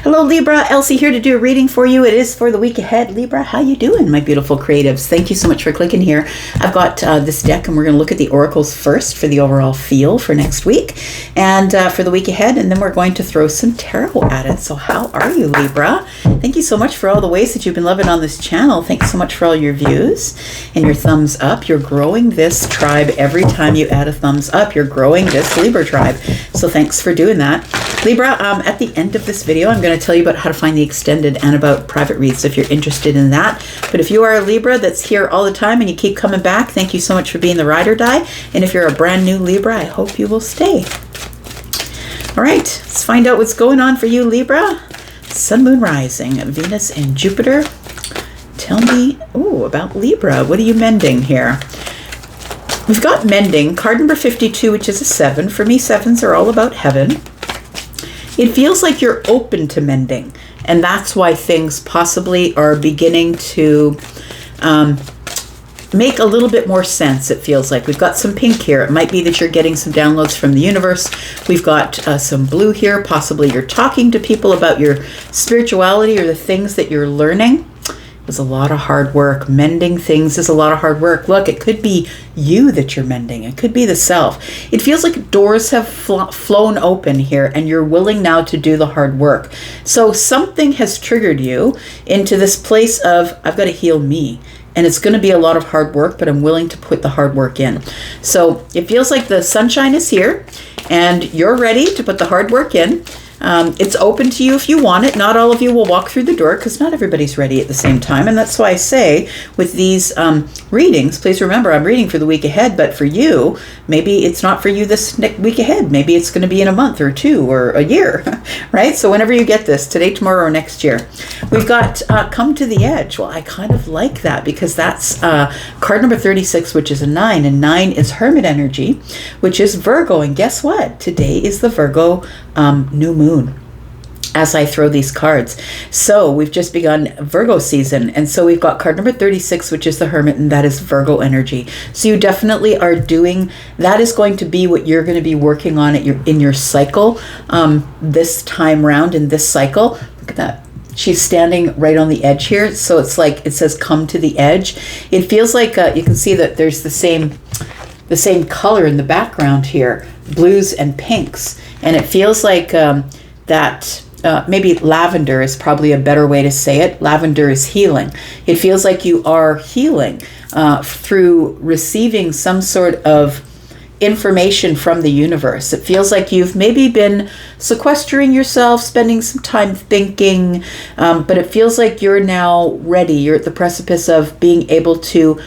Hello Libra, Elsie here to do a reading for you. It is for the week ahead. Libra, how you doing, my beautiful creatives? Thank you so much for clicking here. I've got this deck and we're going to look at the oracles first for the overall feel for next week and for the week ahead, and then we're going to throw some tarot at it. So how are you, Libra? Thank you so much for all the ways that you've been loving on this channel. Thanks so much for all your views and your thumbs up. You're growing this tribe every time you add a thumbs up. You're growing this Libra tribe. So thanks for doing that. Libra, at the end of this video, I'm going to tell you about how to find the extended and about private reads if you're interested in that. But if you are a Libra that's here all the time and you keep coming back, thank you so much for being the ride or die. And if you're a brand new Libra, I hope you will stay. All right, let's find out what's going on for you, Libra. Sun, Moon, Rising, Venus, and Jupiter. Tell me, about Libra. What are you mending here? We've got mending, card number 52, which is a 7. For me, 7s are all about heaven. It feels like you're open to mending, and that's why things possibly are beginning to make a little bit more sense. It feels like we've got some pink here. It might be that you're getting some downloads from the universe. We've got some blue here. Possibly you're talking to people about your spirituality or the things that you're learning. It's a lot of hard work. Mending things is a lot of hard work. Look, it could be you that you're mending. It could be the self. It feels like doors have flown open here and you're willing now to do the hard work. So something has triggered you into this place of, I've got to heal me. And it's going to be a lot of hard work, but I'm willing to put the hard work in. So it feels like the sunshine is here and you're ready to put the hard work in. It's open to you if you want it. Not all of you will walk through the door because not everybody's ready at the same time. And that's why I say with these readings, please remember I'm reading for the week ahead, but for you, maybe it's not for you this week ahead. Maybe it's going to be in a month or two or a year, right? So whenever you get this, today, tomorrow, or next year. We've got Come to the Edge. Well, I kind of like that because that's card number 36, which is a 9. And 9 is Hermit energy, which is Virgo. And guess what? Today is the Virgo new moon as I throw these cards. So we've just begun Virgo season. And so we've got card number 36, which is the Hermit, and that is Virgo energy. So you definitely are doing, that is going to be what you're going to be working on in your cycle this time round in this cycle. Look at that. She's standing right on the edge here. So it's like, it says come to the edge. It feels like you can see that there's the same color in the background here, blues and pinks. And it feels like that maybe lavender is probably a better way to say it. Lavender is healing. It feels like you are healing through receiving some sort of information from the universe. It feels like you've maybe been sequestering yourself, spending some time thinking, but it feels like you're now ready. You're at the precipice of being able to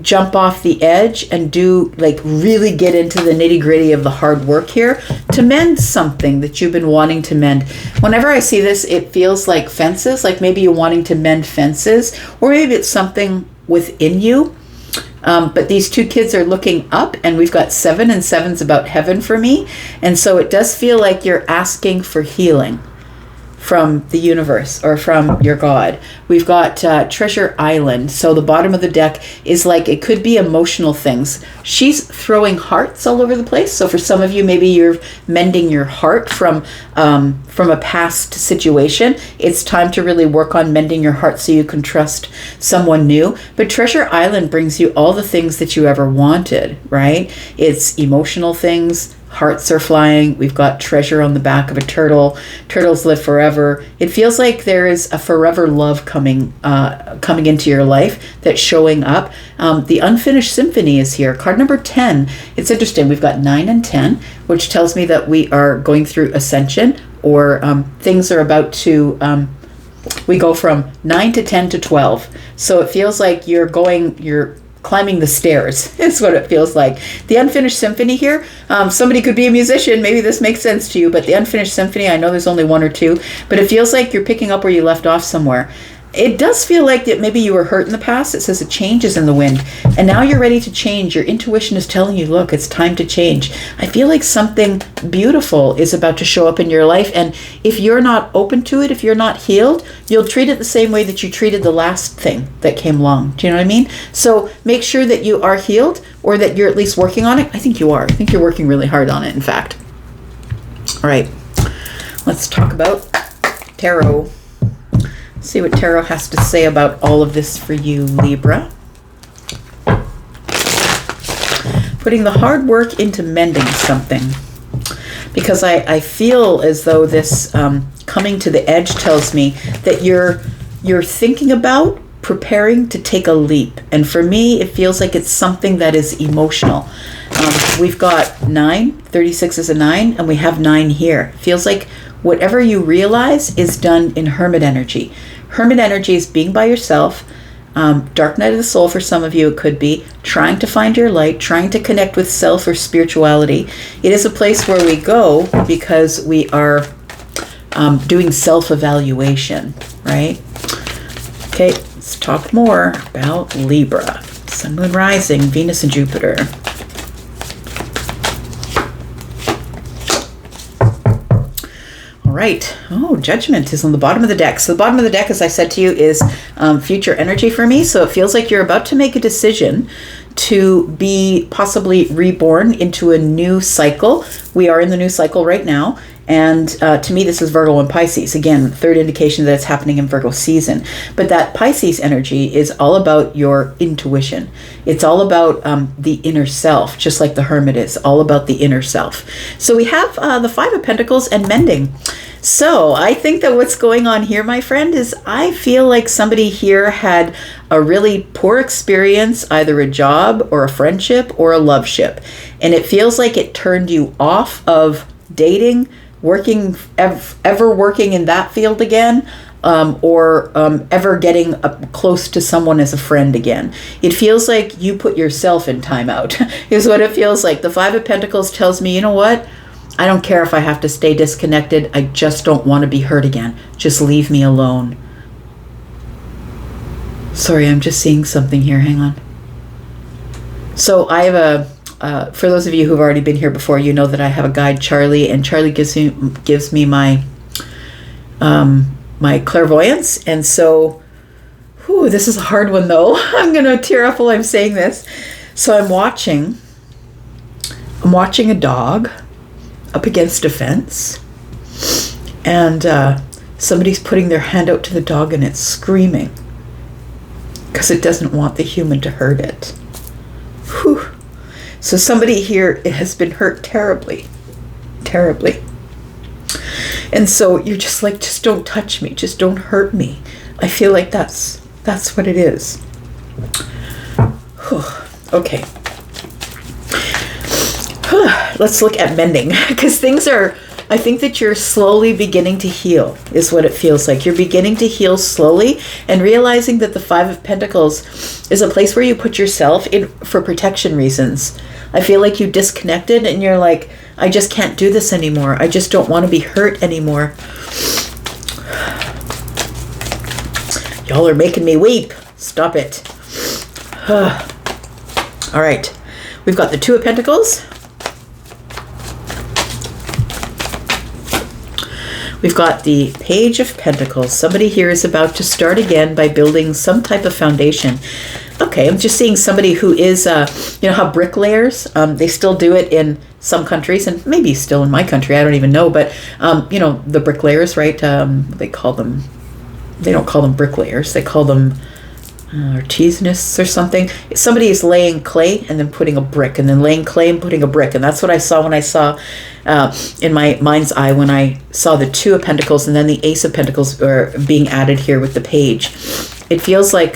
jump off the edge and do, like, really get into the nitty-gritty of the hard work here to mend something that you've been wanting to mend. Whenever I see this, it feels like fences, like maybe you're wanting to mend fences, or maybe it's something within you. But these two kids are looking up, and we've got 7, and 7's about heaven for me. And so it does feel like you're asking for healing from the universe or from your God. We've got Treasure Island. So the bottom of the deck is like, it could be emotional things. She's throwing hearts all over the place. So for some of you, maybe you're mending your heart from a past situation. It's time to really work on mending your heart so you can trust someone new. But Treasure Island brings you all the things that you ever wanted, right? It's emotional things. Hearts are flying. We've got treasure on the back of a turtle. Turtles live forever. It feels like there is a forever love coming into your life that's showing up. The Unfinished Symphony is here. Card number 10. It's interesting. We've got 9 and 10, which tells me that we are going through ascension, or things are about to, we go from 9 to 10 to 12. So it feels like you're climbing the stairs is what it feels like. The Unfinished Symphony here, somebody could be a musician, maybe this makes sense to you, but the Unfinished Symphony, I know there's only 1 or 2, but it feels like you're picking up where you left off somewhere. It does feel like that maybe you were hurt in the past. It says a change is in the wind, and now you're ready to change. Your intuition is telling you, look, it's time to change. I feel like something beautiful is about to show up in your life, and if you're not open to it, if you're not healed, you'll treat it the same way that you treated the last thing that came along. Do you know what I mean? So make sure that you are healed, or that you're at least working on it. I think you are. I think you're working really hard on it, in fact. All right, let's talk about Tarot. See what Tarot has to say about all of this for you, Libra. Putting the hard work into mending something. Because I feel as though this coming to the edge tells me that you're thinking about preparing to take a leap. And for me, it feels like it's something that is emotional. We've got 9, 36 is a 9, and we have 9 here. Feels like whatever you realize is done in hermit energy. Hermit energy is being by yourself. Dark night of the soul for some of you, it could be trying to find your light, trying to connect with self or spirituality. It is a place where we go because we are doing self-evaluation, right? Okay, let's talk more about Libra. Sun, Moon, Rising, Venus, and Jupiter. All right. Oh, Judgment is on the bottom of the deck. So the bottom of the deck, as I said to you, is future energy for me. So it feels like you're about to make a decision to be possibly reborn into a new cycle. We are in the new cycle right now. And to me, this is Virgo and Pisces. Again, third indication that it's happening in Virgo season. But that Pisces energy is all about your intuition. It's all about the inner self, just like the Hermit is, all about the inner self. So we have the Five of Pentacles and mending. So I think that what's going on here, my friend, is I feel like somebody here had a really poor experience, either a job or a friendship or a loveship. And it feels like it turned you off of dating, working, ever working in that field again, or ever getting close to someone as a friend again. It feels like you put yourself in timeout, is what it feels like. The Five of Pentacles tells me, you know what? I don't care if I have to stay disconnected. I just don't want to be hurt again. Just leave me alone. Sorry, I'm just seeing something here. Hang on. So I have for those of you who've already been here before, you know that I have a guide, Charlie, and Charlie gives me my my clairvoyance. And so, this is a hard one though. I'm gonna tear up while I'm saying this. So I'm watching a dog up against a fence, and somebody's putting their hand out to the dog and it's screaming because it doesn't want the human to hurt it. Whew. So somebody here has been hurt terribly, terribly. And so you're just like, just don't touch me. Just don't hurt me. I feel like that's what it is. Whew. Okay. Let's look at mending, because I think that you're slowly beginning to heal, is what it feels like. You're beginning to heal slowly and realizing that the Five of Pentacles is a place where you put yourself in for protection reasons. I feel like you disconnected and you're like, I just can't do this anymore. I just don't want to be hurt anymore. Y'all are making me weep. Stop it. All right. We've got the Two of Pentacles. We've got the Page of Pentacles. Somebody here is about to start again by building some type of foundation. Okay, I'm just seeing somebody who is, you know how bricklayers, they still do it in some countries, and maybe still in my country, I don't even know, but, you know, the bricklayers, right? They don't call them bricklayers, they call them artisanists or something. Somebody is laying clay and then putting a brick, and then laying clay and putting a brick, and that's what I saw when I saw in my mind's eye when I saw the Two of Pentacles and then the Ace of Pentacles are being added here with the Page. It feels like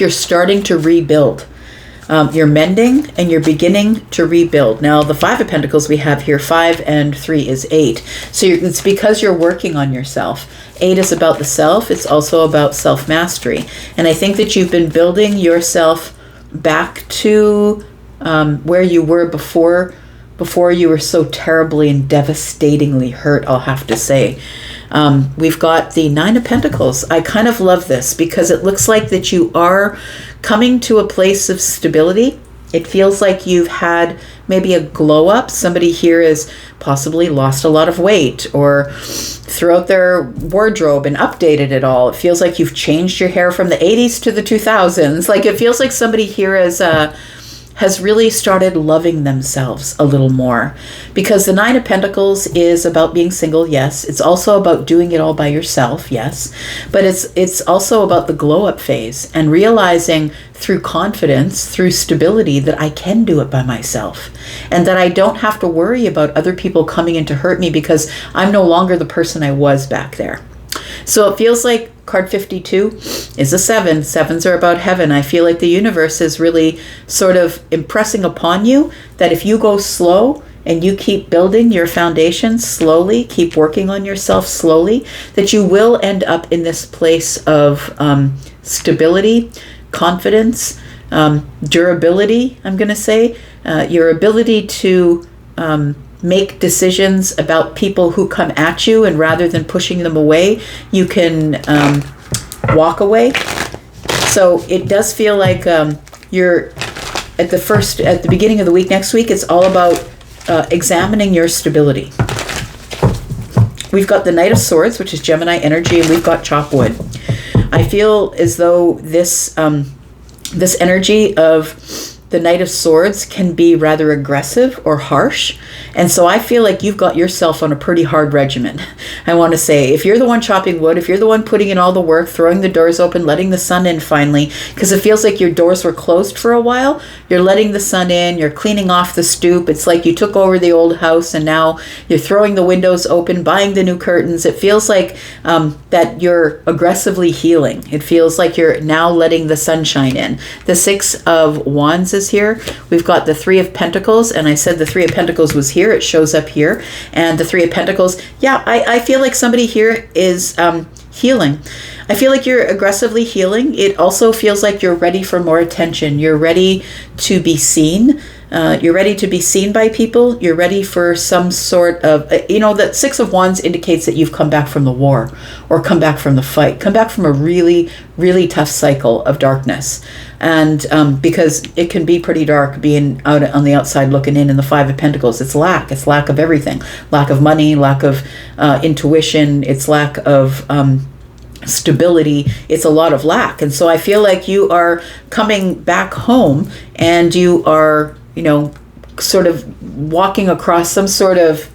you're starting to rebuild. You're mending and you're beginning to rebuild. Now, the Five of Pentacles we have here, 5 and 3 is 8. So it's because you're working on yourself. 8 is about the self. It's also about self-mastery. And I think that you've been building yourself back to where you were before you were so terribly and devastatingly hurt, I'll have to say. We've got the Nine of Pentacles. I kind of love this because it looks like that you are coming to a place of stability. It feels like you've had maybe a glow up. Somebody here has possibly lost a lot of weight or threw out their wardrobe and updated it all. It feels like you've changed your hair from the 80s to the 2000s. Like it feels like somebody here has has really started loving themselves a little more. Because the Nine of Pentacles is about being single, yes. It's also about doing it all by yourself, yes. But it's also about the glow up phase and realizing through confidence, through stability, that I can do it by myself. And that I don't have to worry about other people coming in to hurt me because I'm no longer the person I was back there. So it feels like card 52 is a 7. 7s are about heaven. I feel like the universe is really sort of impressing upon you that if you go slow and you keep building your foundation slowly, keep working on yourself slowly, that you will end up in this place of stability, confidence, durability, I'm going to say. Your ability to make decisions about people who come at you, and rather than pushing them away, you can walk away. So it does feel like you're at the beginning of the week next week. It's all about examining your stability. We've got the Knight of Swords, which is Gemini energy, and we've got chop wood. I feel as though this energy of the Knight of Swords can be rather aggressive or harsh. And so I feel like you've got yourself on a pretty hard regimen. I want to say, if you're the one chopping wood, if you're the one putting in all the work, throwing the doors open, letting the sun in finally, because it feels like your doors were closed for a while, you're letting the sun in, you're cleaning off the stoop. It's like you took over the old house and now you're throwing the windows open, buying the new curtains. It feels like that you're aggressively healing. It feels like you're now letting the sunshine in. The Six of Wands is here. We've got the Three of Pentacles, and I said the Three of Pentacles was here. It shows up here. And the Three of Pentacles, yeah, I feel like somebody here is healing. I feel like you're aggressively healing. It also feels like you're ready for more attention. You're ready to be seen. You're ready to be seen by people. You're ready for some sort of, that Six of Wands indicates that you've come back from the war or come back from the fight, come back from a really, really tough cycle of darkness. And because it can be pretty dark being out on the outside looking in the Five of Pentacles. It's lack of everything. Lack of money, lack of intuition. It's lack of stability. It's a lot of lack. And so I feel like you are coming back home and you are, sort of walking across some sort of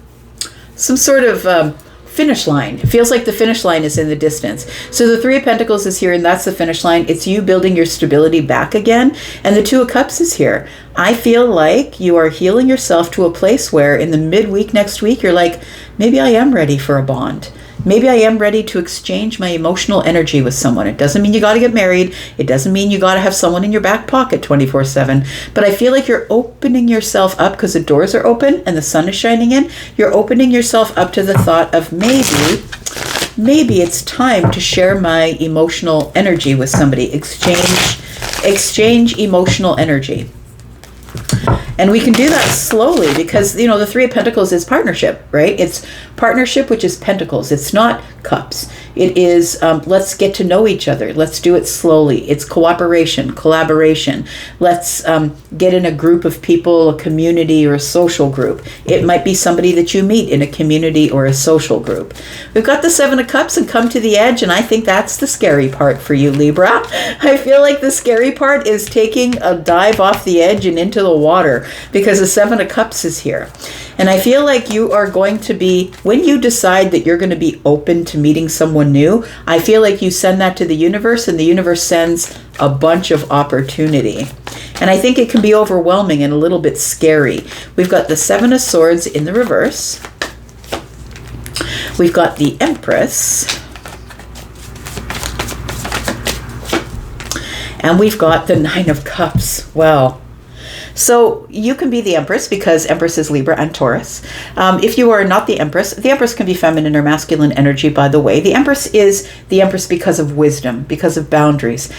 finish line. It feels like the finish line is in the distance. So the Three of Pentacles is here, and that's the finish line. It's you building your stability back again. And the Two of Cups is here. I feel like you are healing yourself to a place where in the midweek next week, you're like, maybe I am ready for a bond. Maybe I am ready to exchange my emotional energy with someone. It doesn't mean you got to get married. It doesn't mean you got to have someone in your back pocket 24/7. But I feel like you're opening yourself up because the doors are open and the sun is shining in. You're opening yourself up to the thought of maybe it's time to share my emotional energy with somebody. Exchange emotional energy. And we can do that slowly because, the Three of Pentacles is partnership, right? It's partnership, which is pentacles. It's not cups. It is, let's get to know each other. Let's do it slowly. It's cooperation, collaboration. Let's get in a group of people, a community or a social group. It might be somebody that you meet in a community or a social group. We've got the Seven of Cups and come to the edge, and I think that's the scary part for you, Libra. I feel like the scary part is taking a dive off the edge and into the water because the Seven of Cups is here. And I feel like you are going to be, when you decide that you're going to be open to meeting someone new, I feel like you send that to the universe and the universe sends a bunch of opportunity. And I think it can be overwhelming and a little bit scary. We've got the Seven of Swords in the reverse. We've got the Empress. And we've got the Nine of Cups. Wow. So you can be the Empress because Empress is Libra and Taurus. If you are not the Empress can be feminine or masculine energy, by the way. The Empress is the Empress because of wisdom, because of boundaries.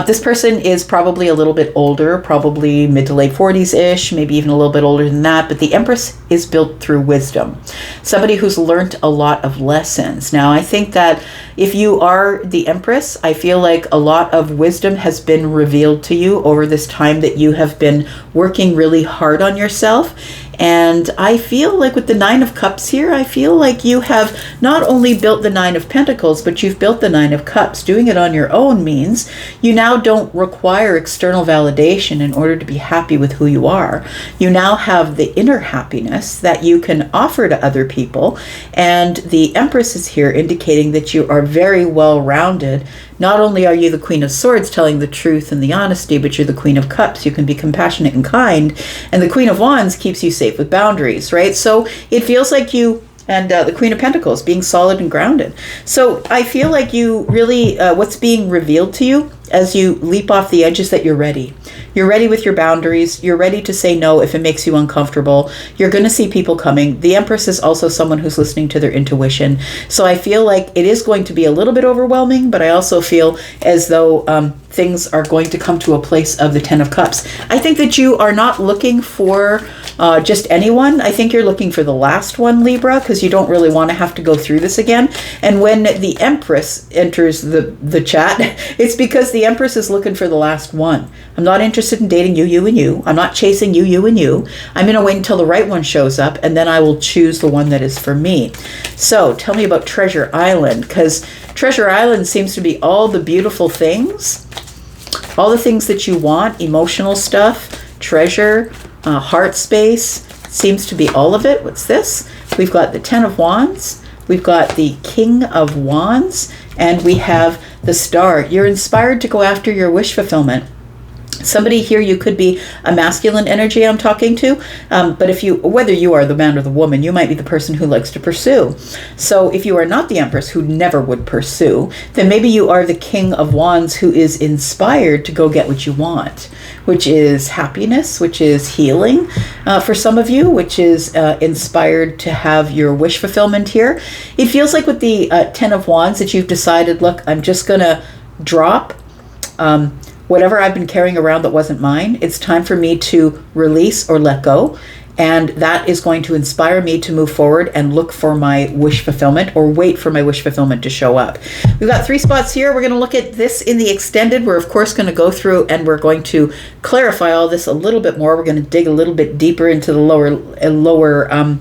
This person is probably a little bit older, probably mid to late 40s-ish, maybe even a little bit older than that. But the Empress is built through wisdom. Somebody who's learned a lot of lessons. Now, I think that if you are the Empress, I feel like a lot of wisdom has been revealed to you over this time that you have been working really hard on yourself. And I feel like with the Nine of Cups here, I feel like you have not only built the Nine of Pentacles, but you've built the Nine of Cups. Doing it on your own means you now don't require external validation in order to be happy with who you are. You now have the inner happiness that you can offer to other people. And the Empress is here indicating that you are very well rounded. Not only are you the Queen of Swords telling the truth and the honesty, but you're the Queen of Cups. You can be compassionate and kind. And the Queen of Wands keeps you safe with boundaries, right? So it feels like you, and the Queen of Pentacles being solid and grounded. So I feel like you really, what's being revealed to you as you leap off the edge is that you're ready. You're ready with your boundaries. You're ready to say no if it makes you uncomfortable. You're going to see people coming. The Empress is also someone who's listening to their intuition. So I feel like it is going to be a little bit overwhelming, but I also feel as though things are going to come to a place of the Ten of Cups. I think that you are not looking for just anyone. I think you're looking for the last one, Libra, because you don't really want to have to go through this again. And when the Empress enters the chat, it's because the Empress is looking for the last one. I'm not interested in dating you, you, and you. I'm not chasing you, you, and you. I'm going to wait until the right one shows up, and then I will choose the one that is for me. So tell me about Treasure Island, because Treasure Island seems to be all the beautiful things, all the things that you want, emotional stuff, treasure, heart space, seems to be all of it. What's this? We've got the Ten of Wands, we've got the King of Wands, and we have the Star. You're inspired to go after your wish fulfillment. Somebody here, you could be a masculine energy I'm talking to, but if you, whether you are the man or the woman, you might be the person who likes to pursue. So if you are not the Empress, who never would pursue, then maybe you are the King of Wands who is inspired to go get what you want, which is happiness, which is healing for some of you, which is inspired to have your wish fulfillment here. It feels like with the Ten of Wands that you've decided, look, I'm just going to drop whatever I've been carrying around that wasn't mine. It's time for me to release or let go. And that is going to inspire me to move forward and look for my wish fulfillment, or wait for my wish fulfillment to show up. We've got 3 spots here. We're going to look at this in the extended. We're of course going to go through and we're going to clarify all this a little bit more. We're going to dig a little bit deeper into the lower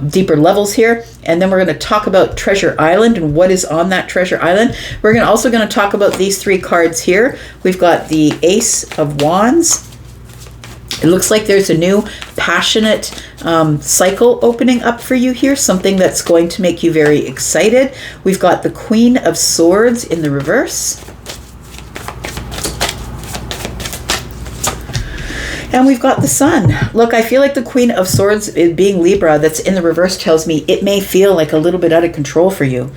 deeper levels here, and then we're going to talk about Treasure Island and what is on that Treasure Island. We're also going to talk about these 3 cards here. We've got the Ace of Wands. It looks like there's a new passionate cycle opening up for you here, something that's going to make you very excited. We've got the Queen of Swords in the reverse. And we've got the Sun. Look, I feel like the Queen of Swords, being Libra, that's in the reverse, tells me it may feel like a little bit out of control for you.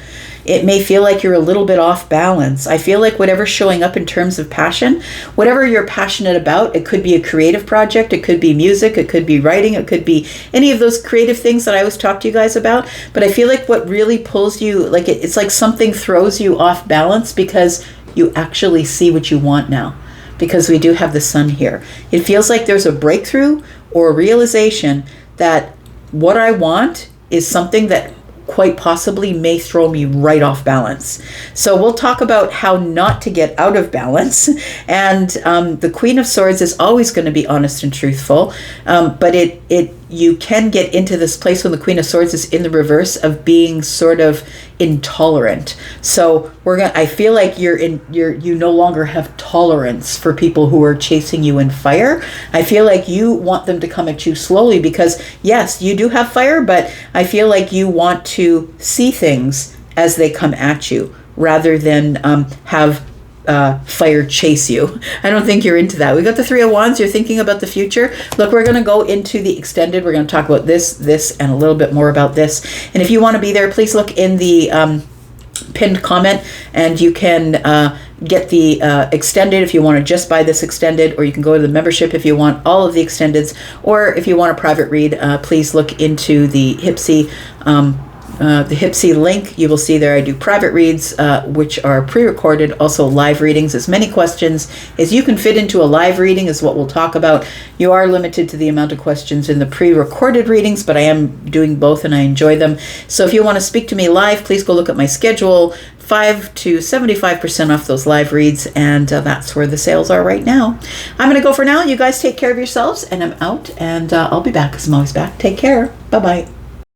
It may feel like you're a little bit off balance. I feel like whatever's showing up in terms of passion, whatever you're passionate about, it could be a creative project, it could be music, it could be writing, it could be any of those creative things that I always talk to you guys about. But I feel like what really pulls you, like it's like something throws you off balance because you actually see what you want now. Because we do have the Sun here. It feels like there's a breakthrough or a realization that what I want is something that quite possibly may throw me right off balance. So we'll talk about how not to get out of balance. And the Queen of Swords is always going to be honest and truthful, but you can get into this place when the Queen of Swords is in the reverse of being sort of intolerant. So I feel like you no longer have tolerance for people who are chasing you in fire. I feel like you want them to come at you slowly because yes, you do have fire, but I feel like you want to see things as they come at you rather than have fire chase you. I don't think you're into that. We got the Three of Wands. You're thinking about the future. Look, we're going to go into the extended. We're going to talk about this, and a little bit more about this. And if you want to be there, please look in the pinned comment, and you can get the extended if you want to just buy this extended, or you can go to the membership if you want all of the extendeds, or if you want a private read, please look into the Hypsee the Hypsee link, you will see there I do private reads, which are pre-recorded, also live readings. As many questions as you can fit into a live reading is what we'll talk about. You are limited to the amount of questions in the pre-recorded readings, but I am doing both and I enjoy them. So if you want to speak to me live, please go look at my schedule. 5 to 75% off those live reads, and that's where the sales are right now. I'm going to go for now. You guys take care of yourselves, and I'm out, and I'll be back because I'm always back. Take care. Bye-bye.